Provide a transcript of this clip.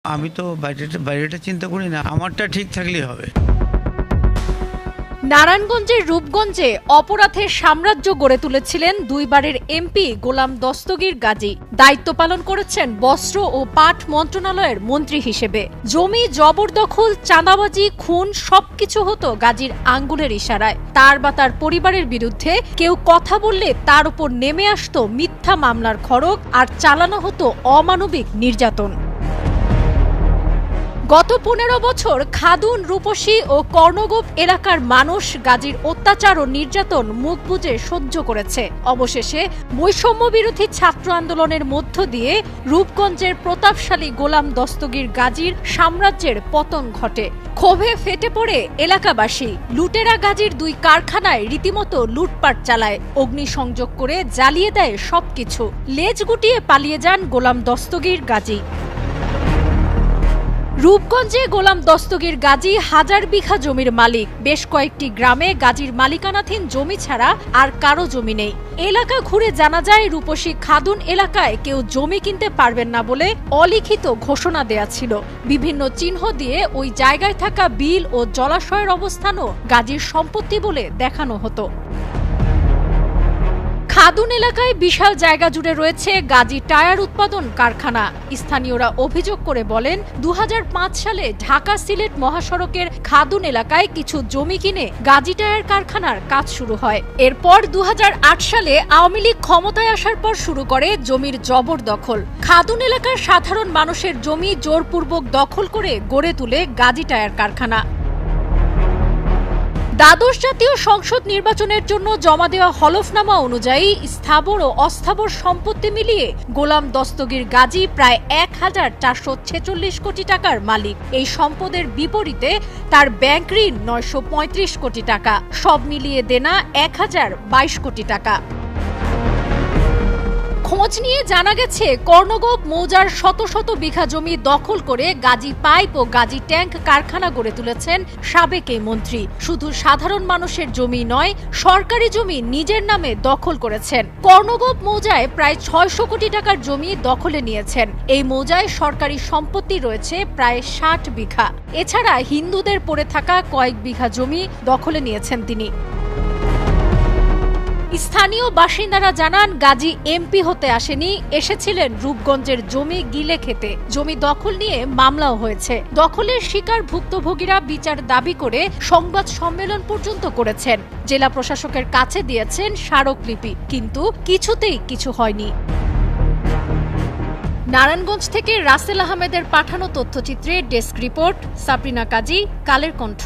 আমি তো বাইরেটা চিন্তা করি না, আমারটা ঠিক থাকলেই হবে। নারায়ণগঞ্জের রূপগঞ্জে অপরাধের সাম্রাজ্য গড়ে তুলেছিলেন দুইবারের এমপি গোলাম দস্তগীর গাজী। দায়িত্ব পালন করেছেন বস্ত্র ও পাট মন্ত্রণালয়ের মন্ত্রী হিসেবে। জমি জবরদখল, চাঁদাবাজি, খুন সবকিছু হতো গাজীর আঙ্গুলের ইশারায়। তার বা তার পরিবারের বিরুদ্ধে কেউ কথা বললে তার উপর নেমে আসতো মিথ্যা মামলার খড়গ আর চালানো হতো অমানবিক নির্যাতন। গত 15 বছর খাদুন, রূপসী ও কর্ণগোপ এলাকার মানুষ গাজীর অত্যাচার ও নির্যাতন মুখ বুজে সহ্য করেছে। অবশেষে বৈষম্য বিরোধী ছাত্র আন্দোলনের মধ্য দিয়ে রূপগঞ্জের প্রতাপশালী গোলাম দস্তগীর গাজীর সাম্রাজ্যের পতন ঘটে। ক্ষোভে ফেটে পড়ে এলাকাবাসী। লুটেরা গাজীর 2 কারখানায় রীতিমতো লুটপাট চালায়, অগ্নিসংযোগ করে জ্বালিয়ে দেয় সবকিছু। লেজ গুটিয়ে পালিয়ে যান গোলাম দস্তগীর গাজী। রূপগঞ্জে গোলাম দস্তগীর গাজী 1000 বিঘা জমির মালিক। বেশ কয়েকটি গ্রামে গাজীর মালিকানাধীন জমি ছাড়া আর কারো জমি নেই। এলাকা ঘুরে জানা যায় রূপসী খাদুন এলাকায় কেউ জমি কিনতে পারবেন না বলে অলিখিত ঘোষণা দেয়া ছিল। বিভিন্ন চিহ্ন দিয়ে ওই জায়গায় থাকা বিল ও জলাশয়ের অবস্থানও গাজীর সম্পত্তি বলে দেখানো হতো। খাদুন এলাকায় বিশাল জায়গা জুড়ে রয়েছে গাজী টায়ার উৎপাদন কারখানা। স্থানীয়রা অভিযোগ করে বলেন, 2005 সালে ঢাকা-সিলেট মহাসড়কের খাদুন এলাকায় কিছু জমি কিনে গাজী টায়ার কারখানার কাজ শুরু হয়। এরপর 2008 সালে আওয়ামী লীগ ক্ষমতায় আসার পর শুরু করে জমির জবরদখল। খাদুন এলাকার সাধারণ মানুষের জমি জোরপূর্বক দখল করে গড়ে তুলে গাজী টায়ার কারখানা। দ্বাদশ জাতীয় সংসদ নির্বাচনের জন্য জমা দেওয়া হলফনামা অনুযায়ী স্থাবর ও অস্থাবর সম্পত্তি মিলিয়ে গোলাম দস্তগীর গাজী প্রায় 1446 কোটি টাকার মালিক। এই সম্পদের বিপরীতে তার ব্যাংক ঋণ 935 কোটি টাকা, সব মিলিয়ে দেনা 1022 কোটি টাকা। খোঁজ নিয়ে জানা গেছে, কর্ণগোপ মৌজার শত শত বিঘা জমি দখল করে গাজী পাইপ ও গাজী ট্যাঙ্ক কারখানা গড়ে তুলেছেন সাবেক এই মন্ত্রী। শুধু সাধারণ মানুষের জমি নয়, সরকারি জমি নিজের নামে দখল করেছেন। কর্ণগোপ মৌজায় প্রায় 600 কোটি টাকার জমি দখলে নিয়েছেন। এই মৌজায় সরকারি সম্পত্তি রয়েছে প্রায় 60 বিঘা। এছাড়া হিন্দুদের পড়ে থাকা কয়েক বিঘা জমি দখলে নিয়েছেন তিনি। স্থানীয় বাসিন্দারা জানান, গাজী এমপি হতে আসেনি, এসেছিলেন রূপগঞ্জের জমি গিলে খেতে। জমি দখল নিয়ে মামলাও হয়েছে। দখলের শিকার ভুক্তভোগীরা বিচার দাবি করে সংবাদ সম্মেলন পর্যন্ত করেছেন। জেলা প্রশাসকের কাছে দিয়েছেন স্মারকলিপি, কিন্তু কিছুতেই কিছু হয়নি। নারায়ণগঞ্জ থেকে রাসেল আহমেদের পাঠানো তথ্যচিত্রে ডেস্ক রিপোর্ট, সাবরিনা কাজী, কালের কণ্ঠ।